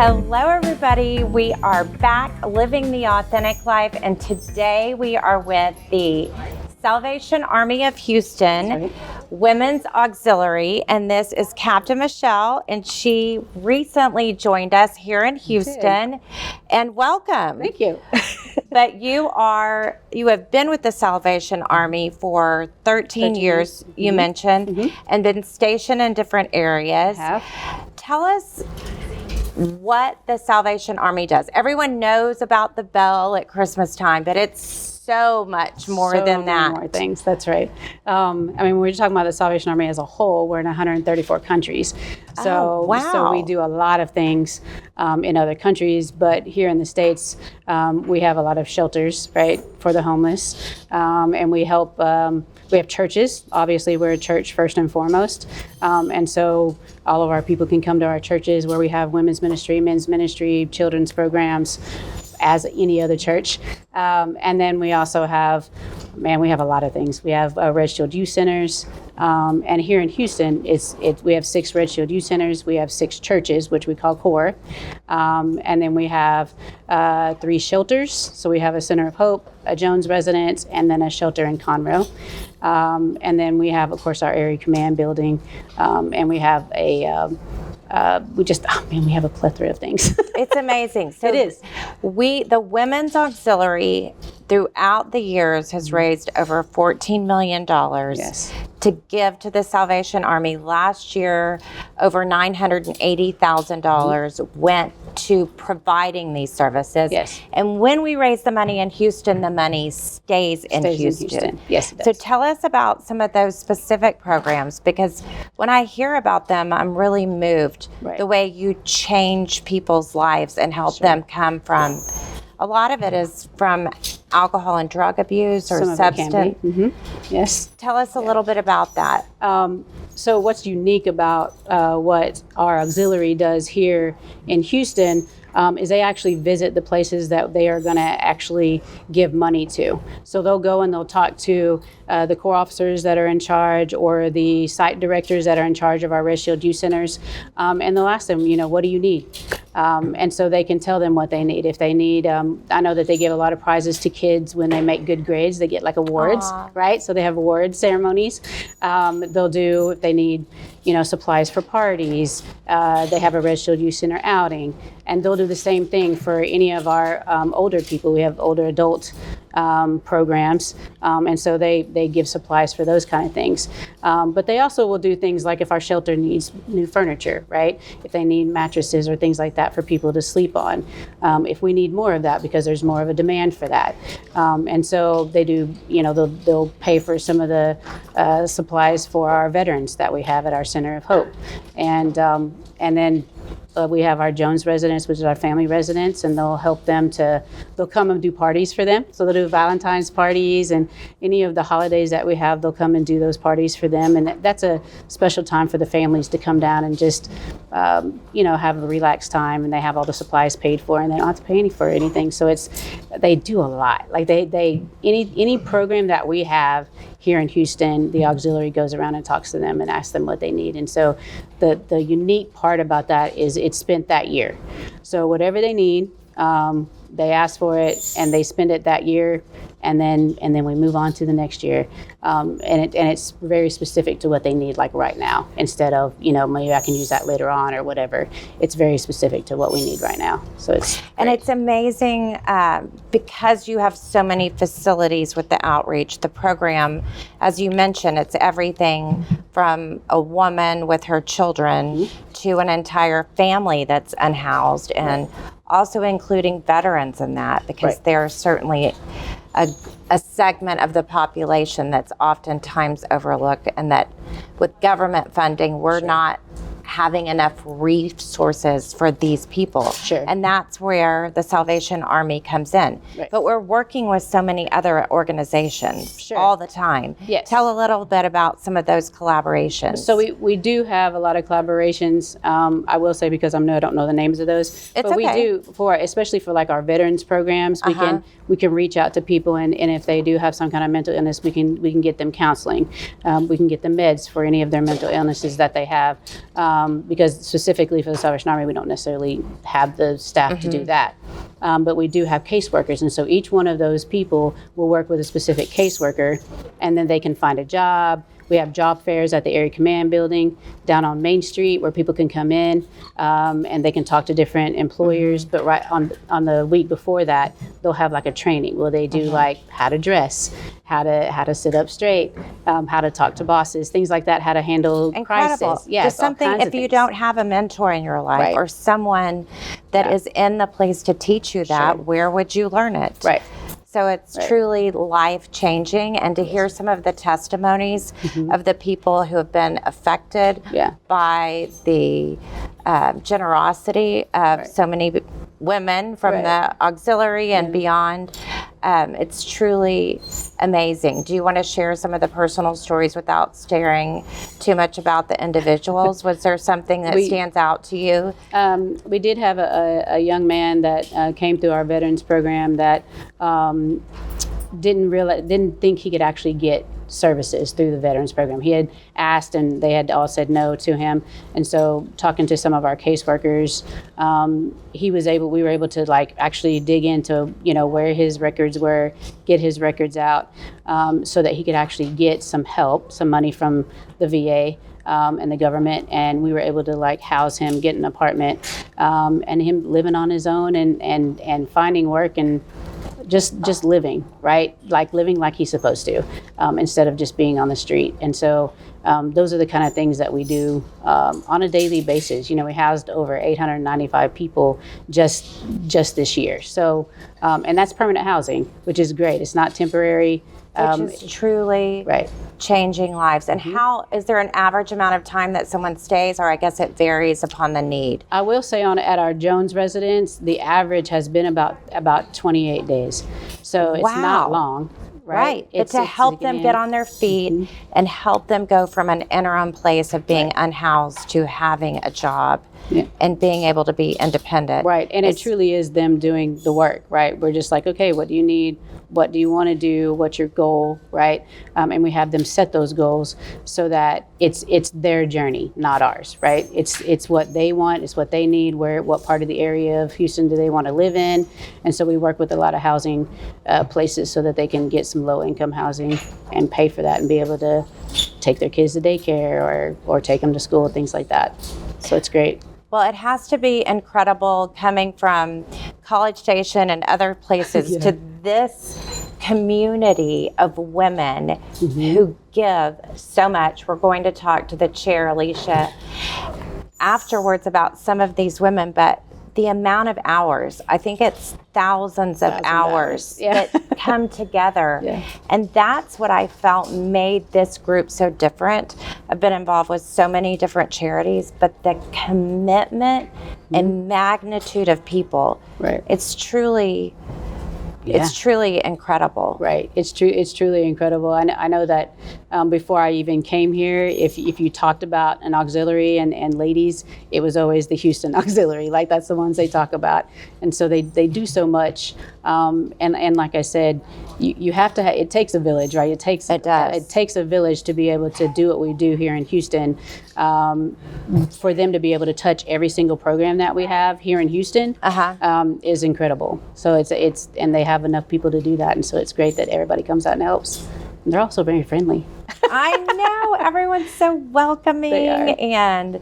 Hello, everybody. We are back living the authentic life, and today we are with the Salvation Army of Houston Women's Auxiliary, and this is Captain Michelle, and she recently joined us here in Houston. And welcome. Thank you. But you have been with the Salvation Army for 13 years, you mentioned, and been stationed in different areas. I have. Tell us what the Salvation Army does. Everyone knows about the bell at Christmas time, but it's so much more than that. More things. That's right. when we're talking about the Salvation Army as a whole, we're in 134 countries. So, so we do a lot of things in other countries, but here in the States, we have a lot of shelters, right, for the homeless, and we help. We have churches. Obviously, we're a church first and foremost, and so all of our people can come to our churches where we have women's ministry, men's ministry, children's programs, as any other church. And then we also have, we have a lot of things. We have Red Shield Youth Centers. And here in Houston, we have 6 Red Shield Youth Centers. We have 6 churches, which we call core. And then we have 3 shelters. So we have a Center of Hope, a Jones Residence, and then a shelter in Conroe. And then we have, of course, our Area Command building. And we have we have a plethora of things. It's amazing. So it is. The Women's Auxiliary throughout the years has raised over $14 million to give to the Salvation Army. Last year, over $980,000 went to providing these services. Yes. And when we raise the money in Houston, the money stays in Houston. Yes, it does. So tell us about some of those specific programs, because when I hear about them, I'm really moved. Right. The way you change people's lives and help them come from, a lot of it is from alcohol and drug abuse or substance. Yes. Tell us a little bit about that. So what's unique about what our auxiliary does here in Houston is they actually visit the places that they are going to actually give money to. So they'll go and they'll talk to the Corps officers that are in charge, or the site directors that are in charge of our Red Shield Youth Centers, and they'll ask them, what do you need? And so they can tell them what they need. If they need, I know that they give a lot of prizes to kids when they make good grades. They get like awards, right? So they have award ceremonies. They'll do, if they need, supplies for parties. They have a Red Shield Youth Center outing, and they'll do the same thing for any of our older people. We have older adult programs, and so they give supplies for those kind of things. But they also will do things like if our shelter needs new furniture, right? If they need mattresses or things like that for people to sleep on. If we need more of that because there's more of a demand for that. And so they do, they'll pay for some of the supplies for our veterans that we have at our Center of Hope. And then we have our Jones Residence, which is our family residence, and they'll help them they'll come and do parties for them. So they'll do Valentine's parties and any of the holidays that we have, they'll come and do those parties for them. And that's a special time for the families to come down and just, have a relaxed time, and they have all the supplies paid for, and they don't have to pay for anything. So they do a lot. Like any program that we have here in Houston, the auxiliary goes around and talks to them and asks them what they need. And so the unique part about that is it's spent that year. So whatever they need, they ask for it and they spend it that year, and then we move on to the next year. And it's very specific to what they need, like right now, instead of, maybe I can use that later on or whatever. It's very specific to what we need right now. So it's amazing because you have so many facilities with the outreach. The program, as you mentioned, it's everything from a woman with her children to an entire family that's unhoused, and also including veterans in that, because they're certainly a segment of the population that's oftentimes overlooked, and that with government funding, we're not having enough resources for these people. Sure. And that's where the Salvation Army comes in. Right. But we're working with so many other organizations all the time. Yes. Tell a little bit about some of those collaborations. So we do have a lot of collaborations. I will say, because I don't know the names of those. It's but we okay. do, especially for like our veterans programs, we can reach out to people, and if they do have some kind of mental illness, we can get them counseling. We can get them meds for any of their mental illnesses that they have. because specifically for the Salvation Army, we don't necessarily have the staff to do that. But we do have caseworkers. And so each one of those people will work with a specific caseworker, and then they can find a job. We have job fairs at the Area Command Building down on Main Street where people can come in and they can talk to different employers. But right on the week before that, they'll have like a training where they do like how to dress, how to sit up straight, how to talk to bosses, things like that, how to handle crisis. Yeah, just something if you don't have a mentor in your life or someone that is in the place to teach you that, where would you learn it? Right. So it's truly life-changing, and to hear some of the testimonies of the people who have been affected by the generosity of so many women from the auxiliary and beyond, it's truly amazing. Do you want to share some of the personal stories without staring too much about the individuals? Was there something that stands out to you? We did have a young man that came through our veterans program that didn't think he could actually get services through the veterans program. He had asked and they had all said no to him. And so talking to some of our caseworkers, we were able to like actually dig into, where his records were, get his records out, so that he could actually get some help, some money from the VA. And the government, and we were able to like house him, get an apartment, and him living on his own and finding work and just living, right? Like living like he's supposed to, instead of just being on the street. And so those are the kind of things that we do on a daily basis. We housed over 895 people just this year. So, and that's permanent housing, which is great. It's not temporary. Which is truly changing lives. And how is there an average amount of time that someone stays, or I guess it varies upon the need? I will say at our Jones residence, the average has been about 28 days. So it's not long. Right. But to help them get on their feet and help them go from an interim place of being unhoused to having a job and being able to be independent. Right. And it truly is them doing the work, right? We're just like, okay, what do you need? What do you want to do? What's your goal, right? And we have them set those goals so that it's their journey, not ours, right? It's what they want, it's what they need. What part of the area of Houston do they want to live in? And so we work with a lot of housing places so that they can get some low-income housing and pay for that and be able to take their kids to daycare or take them to school, things like that. So it's great. Well, it has to be incredible coming from College Station and other places to this community of women who give so much. We're going to talk to the chair, Lesha, afterwards about some of these women, but the amount of hours, I think it's thousands of hours that come together. And that's what I felt made this group so different. I've been involved with so many different charities, but the commitment and magnitude of people, it's truly incredible. Right. It's true. It's truly incredible. I know that before I even came here, if you talked about an auxiliary and ladies, it was always the Houston auxiliary. Like that's the ones they talk about. And so they do so much. And like I said, you have to. It takes a village, right? It takes a village to be able to do what we do here in Houston. For them to be able to touch every single program that we have here in Houston is incredible. So it's and they have enough people to do that, and so it's great that everybody comes out and helps. And they're also very friendly. I know, everyone's so welcoming, and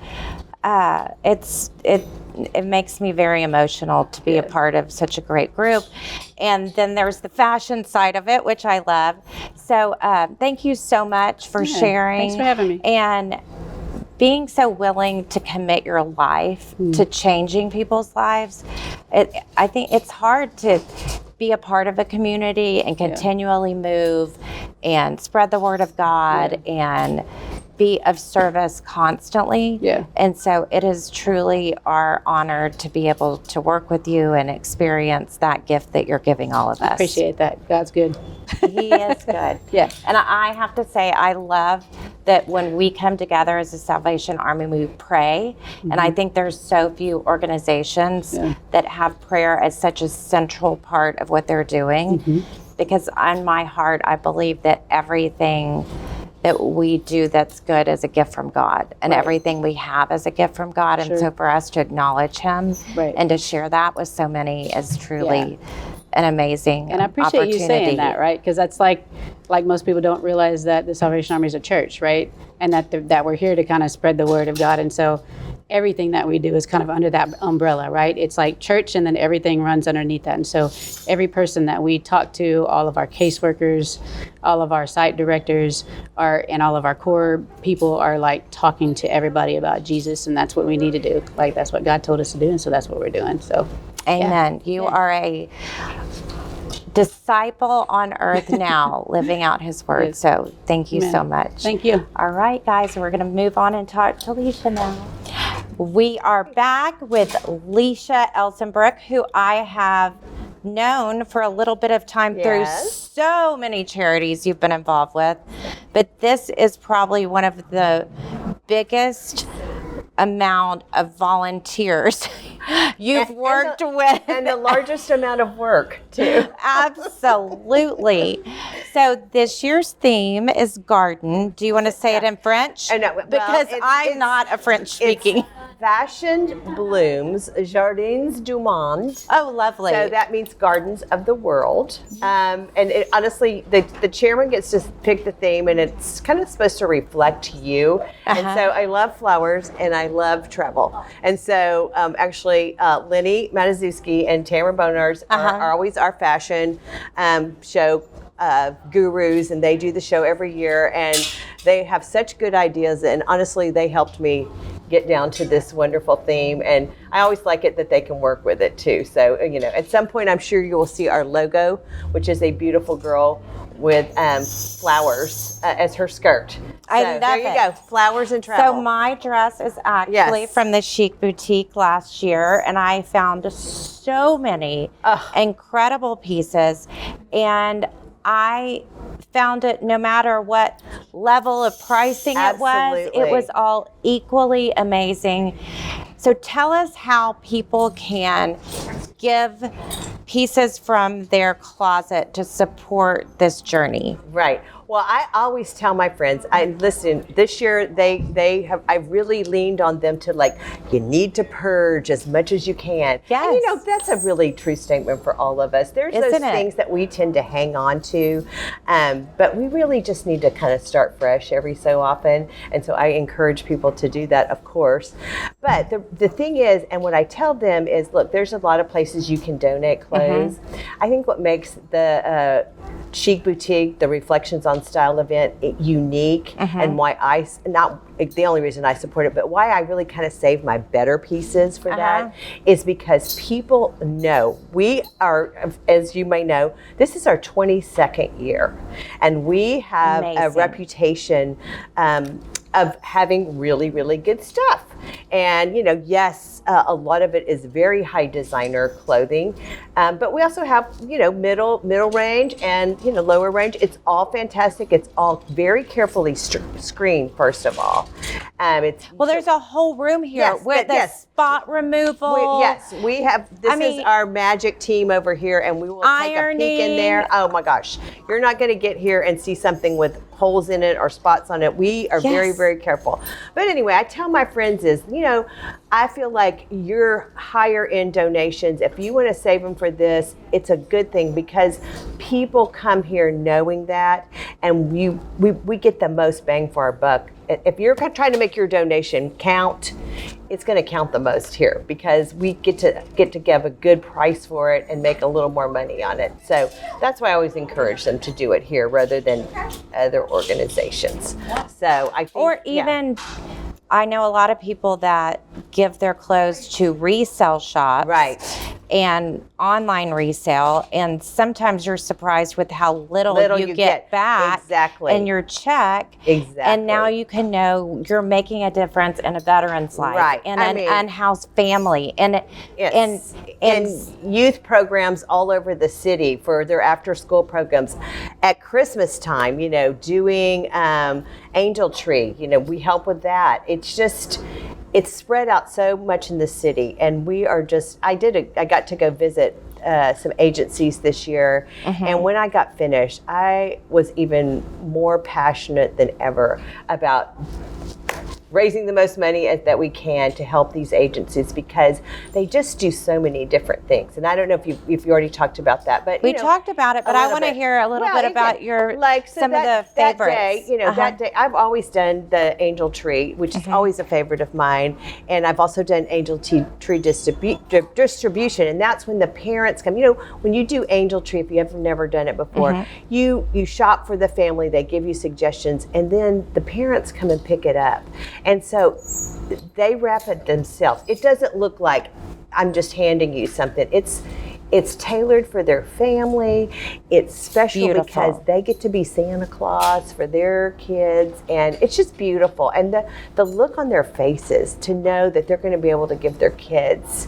it makes me very emotional to be a part of such a great group. And then there's the fashion side of it, which I love. So thank you so much for sharing. Thanks for having me. And being so willing to commit your life to changing people's lives. I think it's hard to be a part of a community and continually move and spread the word of God and be of service constantly. And so it is truly our honor to be able to work with you and experience that gift that you're giving all of us. I appreciate that. God's good. He is good. And I have to say, I love that when we come together as a Salvation Army, we pray. And I think there's so few organizations that have prayer as such a central part of what they're doing. Because in my heart, I believe that everything that we do that's good as a gift from God, and everything we have as a gift from God. And so for us to acknowledge him and to share that with so many is truly an amazing And I appreciate opportunity. you saying that, right? Because that's like most people don't realize that the Salvation Army is a church, right? And that we're here to kind of spread the word of God. And so everything that we do is kind of under that umbrella, right? It's like church, and then everything runs underneath that. And so every person that we talk to, all of our caseworkers, all of our site directors and all of our core people are like talking to everybody about Jesus, and that's what we need to do. Like, that's what God told us to do, and so that's what we're doing. So amen. You are a disciple on earth now, living out his word. Yes. So thank you so much. Thank you. All right, guys, we're going to move on and talk to Lesha now. We are back with Lesha Elsenbrook, who I have known for a little bit of time through so many charities you've been involved with. But this is probably one of the biggest amount of volunteers you've worked with. And the largest amount of work, too. Absolutely. So this year's theme is garden. Do you want to say it in French? No, well, because I'm not a French speaking. Fashioned Blooms, Jardins du Monde. Oh, lovely. So that means gardens of the world. And honestly, the chairman gets to pick the theme, and it's kind of supposed to reflect you. And so I love flowers, and I love travel. And so actually, Lenny Matazuski and Tamara Bonars are always our fashion show gurus, and they do the show every year, and they have such good ideas, and honestly, they helped me get down to this wonderful theme, and I always like it that they can work with it too. So, at some point, I'm sure you will see our logo, which is a beautiful girl with flowers as her skirt. So I love there you go, flowers and travel. So my dress is actually from the Chic Boutique last year, and I found so many incredible pieces, and I found it no matter what level of pricing it was all equally amazing. So tell us how people can give pieces from their closet to support this journey. Right. Well, I always tell my friends, listen, this year I really leaned on them to you need to purge as much as you can. Yes. And that's a really true statement for all of us. There's those things that we tend to hang on to, but we really just need to kind of start fresh every so often. And so I encourage people to do that, of course. But the thing is, and what I tell them is, look, there's a lot of places you can donate clothes. I think what makes the Chic Boutique, the Reflections on Style event, unique, and why not the only reason I support it, but why I really kind of save my better pieces for that is because people know we are, as you may know, this is our 22nd year, and we have a reputation of having really, really good stuff. And, yes, a lot of it is very high designer clothing, but we also have, middle range and, lower range. It's all fantastic. It's all very carefully screened, first of all. There's a whole room here with the spot removal. We have, this is our magic team over here, and we will take a peek in there. Oh my gosh, you're not going to get here and see something with holes in it or spots on it. We are very, very careful. But anyway, I tell my friends is, I feel like your higher end donations, if you want to save them for this, it's a good thing because people come here knowing that, and we get the most bang for our buck. If you're trying to make your donation count, it's going to count the most here because we get to give a good price for it and make a little more money on it. So that's why I always encourage them to do it here rather than other organizations. So I think, or even, I know a lot of people that give their clothes to resale shops. Right. And online resale, and sometimes you're surprised with how little you get back in your check. Exactly. And now you can know you're making a difference in a veteran's life, and an unhoused family, and youth programs all over the city for their after-school programs. At Christmas time, doing Angel Tree, we help with that. It's spread out so much in the city, and we are just, I got to go visit some agencies this year. And when I got finished, I was even more passionate than ever about raising the most money that we can to help these agencies, because they just do so many different things. And I don't know if you already talked about that, but we talked about it. But I want to hear a little bit about your some of the favorites. That day, that day I've always done the angel tree, which is always a favorite of mine, and I've also done angel tree distribution, and that's when the parents come. When you do angel tree, if you have never done it before, you shop for the family, they give you suggestions, and then the parents come and pick it up. And so they wrap it themselves. It doesn't look like I'm just handing you something. It's tailored for their family. It's special because they get to be Santa Claus for their kids, and it's just beautiful. And the look on their faces to know that they're going to be able to give their kids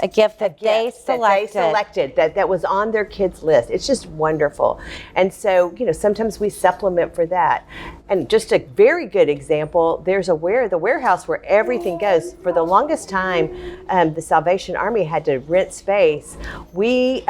a gift that they selected, that was on their kids' list. It's just wonderful. And so, sometimes we supplement for that. And just a very good example, there's the warehouse where everything goes. For the longest time, the Salvation Army had to rent space. We,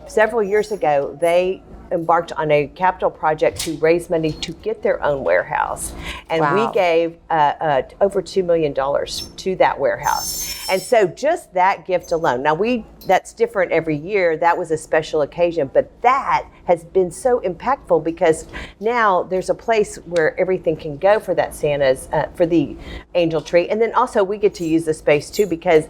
several years ago, they embarked on a capital project to raise money to get their own warehouse. And we gave over $2 million to that warehouse. And so just that gift alone. Now that's different every year. That was a special occasion, but that has been so impactful because now there's a place where everything can go for that Santa's, for the angel tree. And then also we get to use the space too, because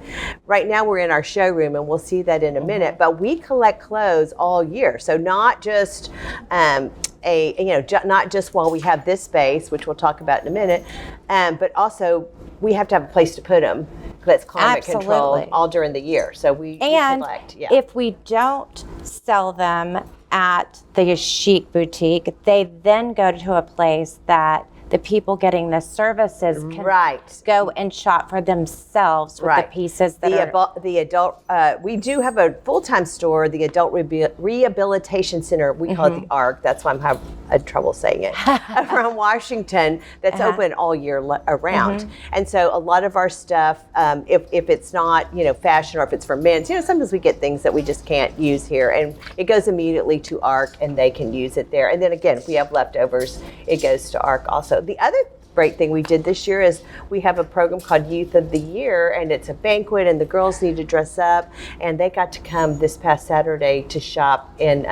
right now we're in our showroom, and we'll see that in a minute, but we collect clothes all year. So not just not just while we have this space, which we'll talk about in a minute, but also we have to have a place to put them that's climate controlled all during the year. So we collect. Yeah. If we don't sell them at the chic boutique, they then go to a place that the people getting the services can go and shop for themselves with the pieces that the adult. We do have a full-time store, the Adult Rehabilitation Center. We call it the ARC. That's why I'm having trouble saying it. From Washington, that's open all year around. And so a lot of our stuff, if it's not fashion, or if it's for men, sometimes we get things that we just can't use here, and it goes immediately to ARC, and they can use it there. And then again, if we have leftovers, it goes to ARC also. The other great thing we did this year is we have a program called Youth of the Year, and it's a banquet, and the girls need to dress up, and they got to come this past Saturday to shop and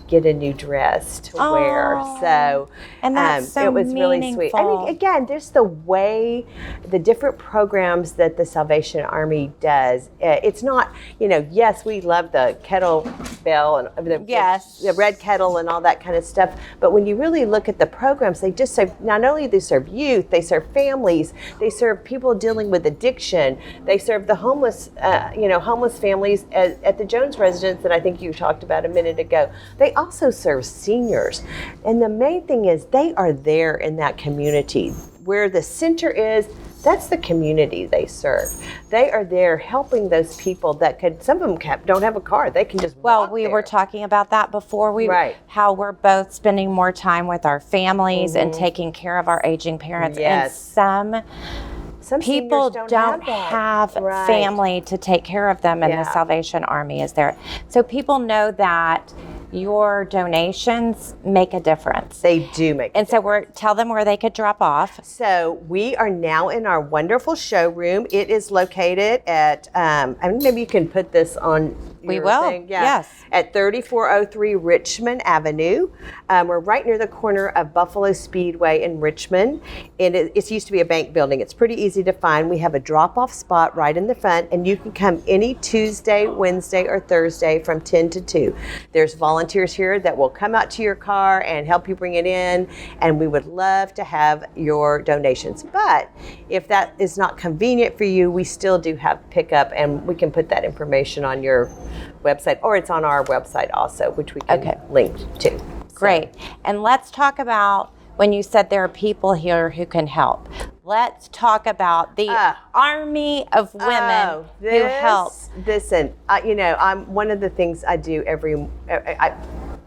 get a new dress to wear. So and that's so it was really sweet. I mean, again, just the way the different programs that the Salvation Army does. It's not, yes, we love the kettlebell and the red kettle and all that kind of stuff, but when you really look at the programs, they just serve, not only they serve youth, they serve families, they serve people dealing with addiction, they serve the homeless, homeless families at the Jones residence that I think you talked about a minute ago. They also serve seniors. And the main thing is they are there in that community. Where the center is, that's the community they serve. They are there helping those people that some of them don't have a car. They can just walk we were talking about that before. How we're both spending more time with our families and taking care of our aging parents. Yes. And some people don't have family to take care of them, and the Salvation Army is there. So people know that your donations make a difference. They do make a difference. So tell them where they could drop off. So we are now in our wonderful showroom. It is located at, maybe you can put this on your thing. Yeah. Yes. At 3403 Richmond Avenue. We're right near the corner of Buffalo Speedway in Richmond. And it used to be a bank building. It's pretty easy to find. We have a drop-off spot right in the front, and you can come any Tuesday, Wednesday, or Thursday from 10 to 2. There's volunteers here that will come out to your car and help you bring it in, and we would love to have your donations. But if that is not convenient for you, we still do have pickup, and we can put that information on your website, or it's on our website also, which we can link to. Great. And let's talk about when you said there are people here who can help. Let's talk about the army of women who help. Listen, I'm one of the things I do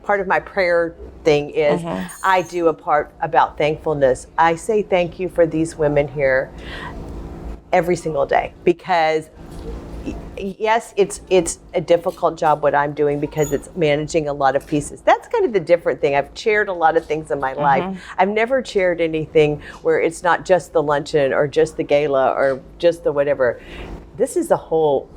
part of my prayer thing is I do a part about thankfulness. I say thank you for these women here every single day, because yes, it's a difficult job what I'm doing because it's managing a lot of pieces. That's kind of the different thing. I've chaired a lot of things in my life. I've never chaired anything where it's not just the luncheon or just the gala or just the whatever. This is a whole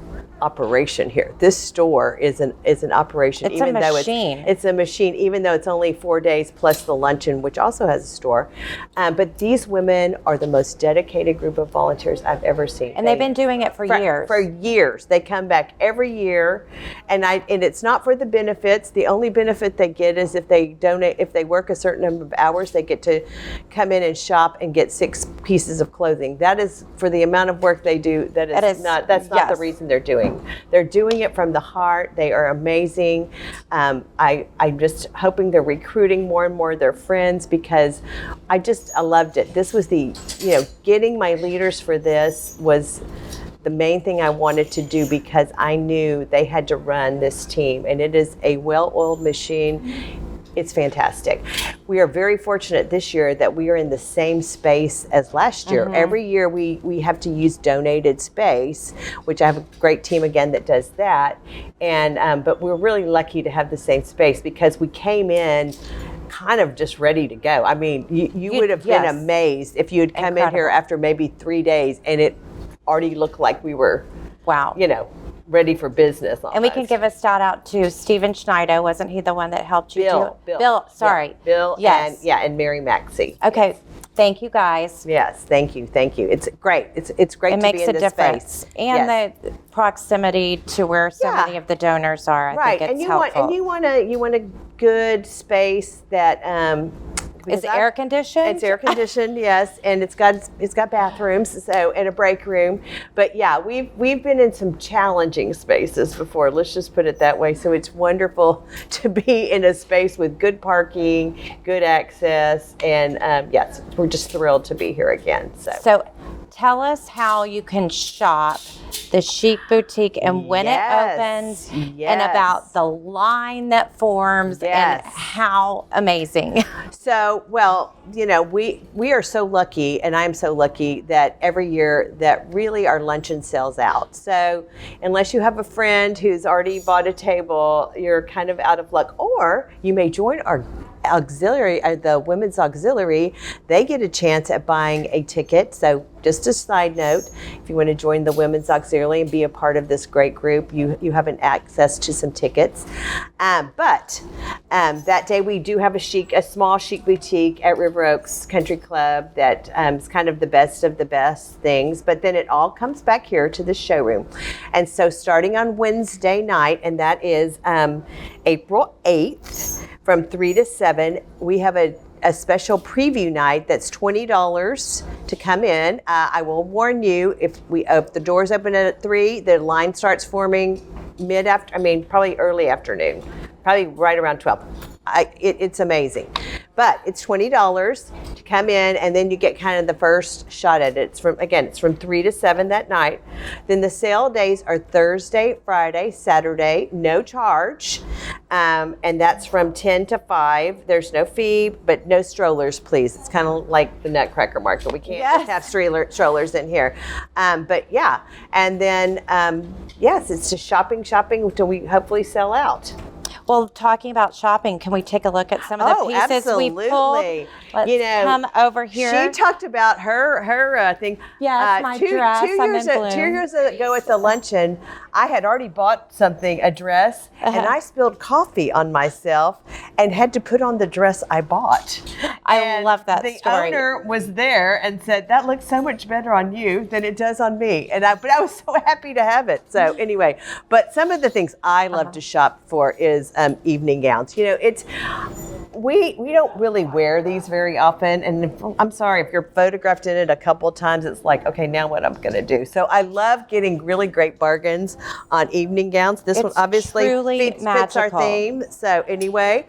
operation here. This store is an operation. It's a machine. It's a machine, even though it's only 4 days plus the luncheon, which also has a store. But these women are the most dedicated group of volunteers I've ever seen. And they've been doing it for years. For years. They come back every year, and it's not for the benefits. The only benefit they get is if they donate, if they work a certain number of hours, they get to come in and shop and get 6 pieces of clothing. That is for the amount of work they do. That's not the reason they're doing. They're doing it from the heart. They are amazing. I'm just hoping they're recruiting more and more of their friends because I loved it. This was getting my leaders for this was the main thing I wanted to do because I knew they had to run this team, and it is a well-oiled machine. It's fantastic. We are very fortunate this year that we are in the same space as last year. Every year we have to use donated space, which I have a great team again that does that. And but we're really lucky to have the same space because we came in kind of just ready to go. I mean, you would have been amazed if you had come in here after maybe 3 days and it already looked like we were, ready for business. Almost. And we can give a shout out to Stephen Schneider. Wasn't he the one that helped you Bill, sorry. Yeah, Bill, yes. and Mary Maxey. Okay. Thank you guys. Yes, thank you. It's great. It's great to be in this space. It makes a difference. And the proximity to where so many of the donors are. I think it's helpful. You want a good space that is it air conditioned? It's air conditioned, yes, and it's got bathrooms, and a break room. But yeah, we've been in some challenging spaces before. Let's just put it that way. So it's wonderful to be in a space with good parking, good access, and yes, we're just thrilled to be here again. So tell us how you can shop the Chic Boutique and when it opens, and about the line that forms, and how amazing. So, we are so lucky, and I'm so lucky that every year that really our luncheon sells out. So unless you have a friend who's already bought a table, you're kind of out of luck. Or you may join our auxiliary, the women's auxiliary. They get a chance at buying a ticket. So just a side note, if you want to join the women's auxiliary and be a part of this great group, you have an access to some tickets. But that day we do have a small chic boutique at River Oaks Country Club that is kind of the best of the best things. But then it all comes back here to the showroom. And so starting on Wednesday night, and that is April 8th, from 3 to 7, we have a special preview night that's $20 to come in. I will warn you, if the doors open at 3, the line starts forming probably early afternoon, probably right around 12. It's amazing. But it's $20 to come in, and then you get kind of the first shot at it. It's from 3 to 7 that night. Then the sale days are Thursday, Friday, Saturday, no charge. And that's from 10 to 5. There's no fee, but no strollers, please. It's kind of like the Nutcracker Market. We can't have strollers in here. But yeah, and then, it's just shopping until we hopefully sell out. Well, talking about shopping, can we take a look at some of the pieces we pulled? Let's come over here. She talked about her thing. Yes, my dress. 2 years ago at the luncheon, I had already bought a dress, and I spilled coffee on myself and had to put on the dress I bought. I love that story. The owner was there and said, "That looks so much better on you than it does on me." But I was so happy to have it. So anyway, but some of the things I love to shop for is evening gowns. We don't really wear these very often, and I'm sorry if you're photographed in it a couple of times, it's like, okay, now what I'm going to do. So I love getting really great bargains on evening gowns. This one obviously fits our theme. So anyway,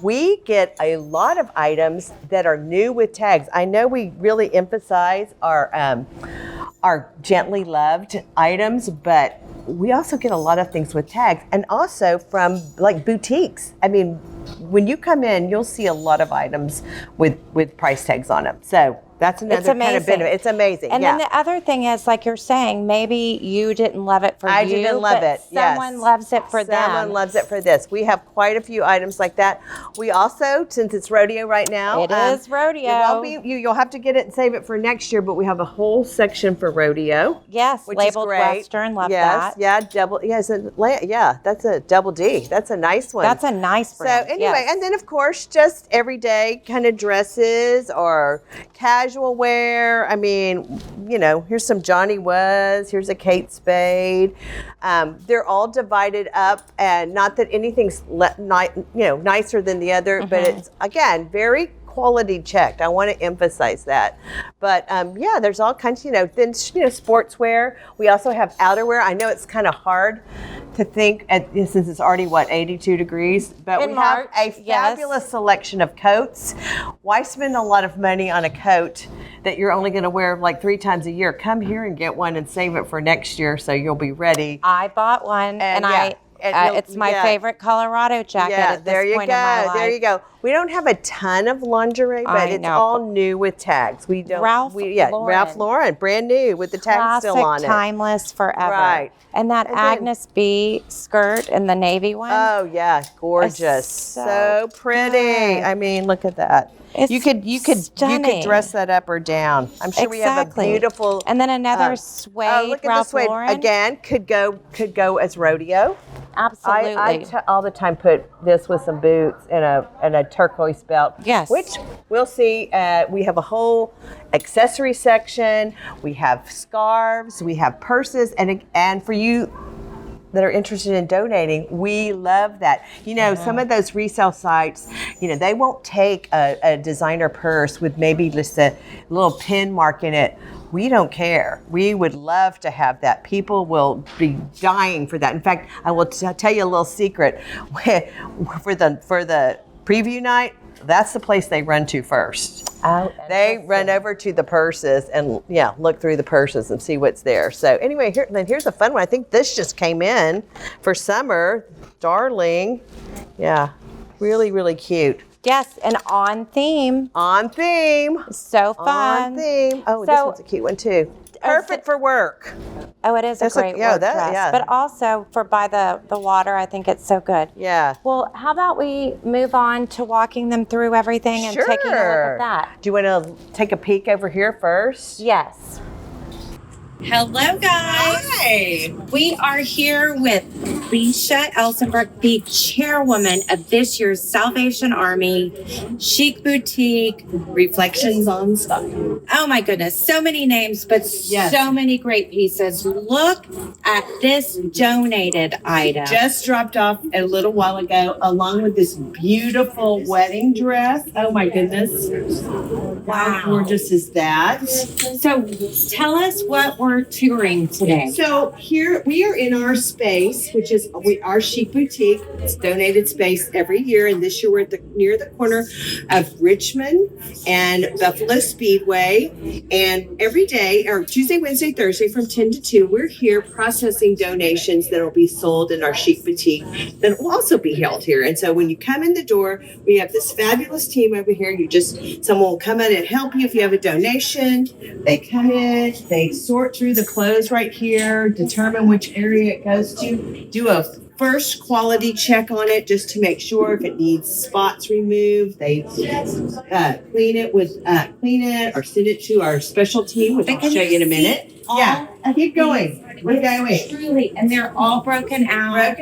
we get a lot of items that are new with tags. I know we really emphasize our gently loved items, but we also get a lot of things with tags, and also from like boutiques. I mean, when you come in, you'll see a lot of items with price tags on them. So That's another kind of benefit. It's amazing. And then the other thing is, like you're saying, maybe you didn't love it for I you. didn't love it. Someone loves it for them. Someone loves it for this. We have quite a few items like that. We also, since it's rodeo right now. It is rodeo. It won't be, you'll have to get it and save it for next year, but we have a whole section for rodeo. Yes, which labeled is great. Western. Love that. Yeah, that's a double D. That's a nice one. That's a nice brand. So anyway, and then of course, just everyday kind of dresses or casual wear. I mean, here's some Johnny Was, here's a Kate Spade. They're all divided up, and not that anything's nicer than the other, but it's, again, very quality checked. I want to emphasize that. But there's all kinds, then sportswear. We also have outerwear. I know it's kind of hard to think since it's already 82 degrees, but we have a fabulous selection of coats. Why spend a lot of money on a coat that you're only going to wear like 3 times a year? Come here and get one and save it for next year so you'll be ready. I bought one, and it's my favorite Colorado jacket at this point in my life. There you go. We don't have a ton of lingerie, but it's all new with tags. We don't. Ralph Lauren, brand new with the tag still on it. Timeless, forever. Right. And that Agnes B skirt in the navy one. Oh yeah, gorgeous, so pretty. Good. I mean, look at that. You could dress that up or down. I'm sure we have a beautiful. And then another suede. Oh, look at Ralph the suede Lauren. again. Could go as rodeo. Absolutely. I all the time put this with some boots and a turquoise belt. Yes. Which we'll see. We have a whole accessory section. We have scarves. We have purses, and for you that are interested in donating, we love that. Some of those resale sites, they won't take a designer purse with maybe just a little pin mark in it. We don't care. We would love to have that. People will be dying for that. In fact, I will tell you a little secret. For the preview night, that's the place they run to first. Oh, they run over to the purses and look through the purses and see what's there. So anyway, here's a fun one. I think this just came in for summer. Darling. Yeah, really, really cute. Yes, and on theme. On theme. So fun. On theme. Oh, this one's a cute one too. Perfect for work. Oh, it is a great work dress. Yeah. But also by the water, I think it's so good. Yeah. Well, how about we move on to walking them through everything and taking a look at that? Do you want to take a peek over here first? Yes. Hello, guys. Hi. We are here with Lesha Elsenbrook, the chairwoman of this year's Salvation Army Chic Boutique Reflections on Style. Oh my goodness, so many names, but so many great pieces. Look at this donated item. Just dropped off a little while ago, along with this beautiful wedding dress. Oh my goodness. Wow. How gorgeous is that? So tell us what we're touring today. So here we are in our space, which is our Chic Boutique. It's donated space every year, and this year we're near the corner of Richmond and Buffalo Speedway. And every day, or Tuesday, Wednesday, Thursday, from 10 to 2, we're here processing donations that will be sold in our Chic Boutique that will also be held here. And so when you come in the door, we have this fabulous team over here. Someone will come in and help you if you have a donation. They come in, they sort through the clothes right here, determine which area it goes to, do a first quality check on it just to make sure if it needs spots removed. They clean it or send it to our special team, which I'll show you in a minute. Keep going. Truly, and they're all broken out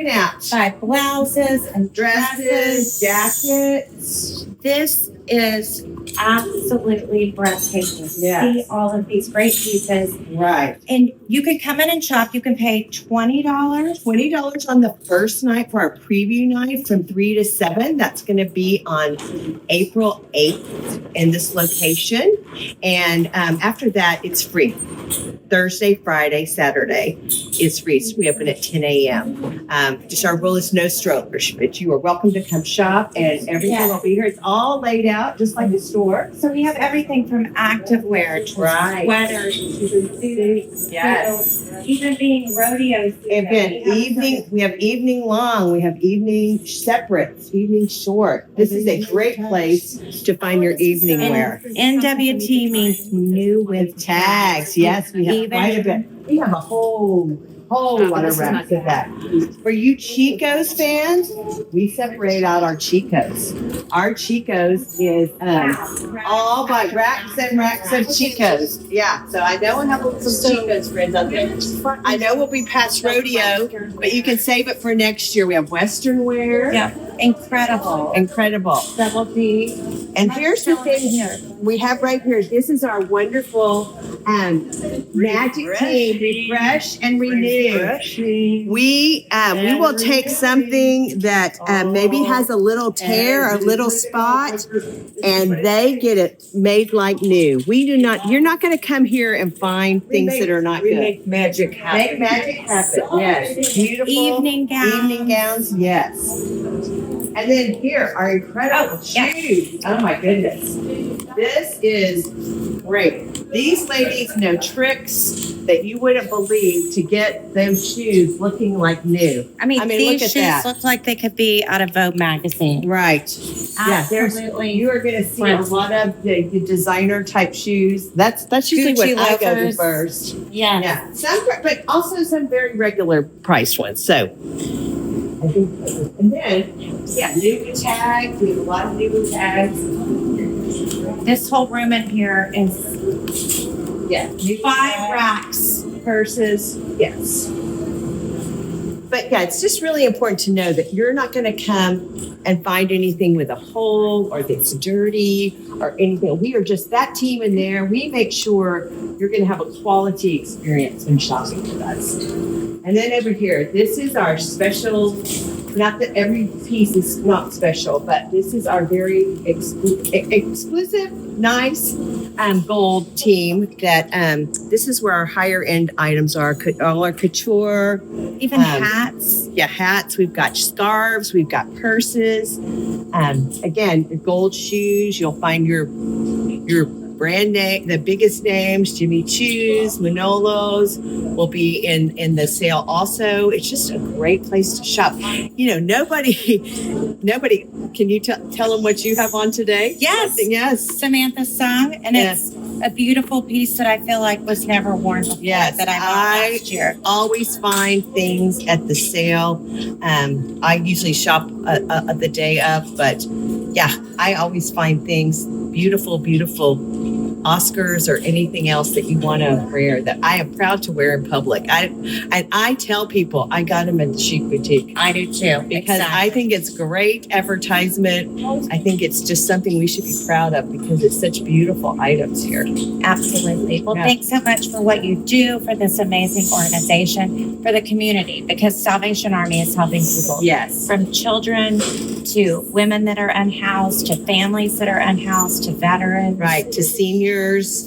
by blouses and dresses, jackets. This is absolutely breathtaking. See all of these great pieces. Right. And you can come in and shop. You can pay $20. $20 on the first night for our preview night from 3 to 7. That's going to be on April 8th in this location. And after that, it's free. Thursday, Friday, Saturday is free. So we open at 10 a.m. Just our rule is no strollers, but you are welcome to come shop, and everything will be here. It's all laid out just like a store. So we have everything from activewear to sweaters to suits. Yes. So even being rodeo season. We have evening long, we have evening separate, evening short. This is a great place to find your evening wear. NWT means new with Tags, yes, we have quite a bit. We have a whole lot of racks of that. For you Chico's fans, we separate out our Chicos. Our Chicos is all by racks and racks of Chicos. Yeah, so I know we'll have some Chicos friends out there. I know we'll be past rodeo, but you can save it for next year. We have Western wear. Yeah, incredible. Double D. And here's the thing we have right here. This is our wonderful magic team, refresh and renew. We will take something that maybe has a little tear, a little spot, and they get it made like new. You're not going to come here and find things that are not good. Make magic happen. Make magic happen. Yes. Beautiful Evening gowns. Yes. And then here are incredible shoes. Oh my goodness. This is great. These ladies know tricks that you wouldn't believe to get those shoes looking like new. I mean these look at shoes that. look like they could be out of Vogue magazine. Right. Absolutely. You are going to see a lot of the designer type shoes. That's usually Gucci what I go to loafers. first. Yes. Yeah. Some, but also some very regular priced ones. So, I think, and then, new tags. We have a lot of new tags. This whole room in here is New 5 racks. purses. Yes. But it's just really important to know that you're not going to come and find anything with a hole or that's dirty or anything. We are just that team in there. We make sure you're going to have a quality experience when shopping with us. And then over here, this is our special, not that every piece is not special, but this is our very exclusive, nice gold team that this is where our higher end items are, all our couture. Even hats. Yeah, hats. We've got scarves. We've got purses. Again, gold shoes. You'll find your brand name, the biggest names, Jimmy Choo's, Manolos will be in the sale also. It's just a great place to shop. Nobody, can you tell them what you have on today? Yes. Yes. Samantha's song, and it's a beautiful piece that I feel like was never worn before. Yes, that I bought last year. Always find things at the sale. I usually shop the day of, but I always find things beautiful Oscars or anything else that you want to wear that I am proud to wear in public. I tell people I got them at the Chic Boutique. I do too. Because I think it's great advertisement. I think it's just something we should be proud of because it's such beautiful items here. Absolutely. Well, thanks so much for what you do for this amazing organization, for the community, because Salvation Army is helping people. Yes. From children to women that are unhoused, to families that are unhoused, to veterans. Right. To seniors.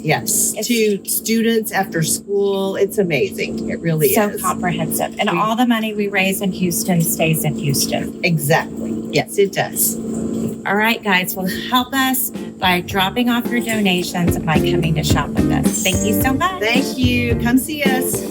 Yes. To students after school. It's amazing. It really so is. So comprehensive. And all the money we raise in Houston stays in Houston. Exactly. Yes, it does. All right, guys. Well, help us by dropping off your donations and by coming to shop with us. Thank you so much. Thank you. Come see us.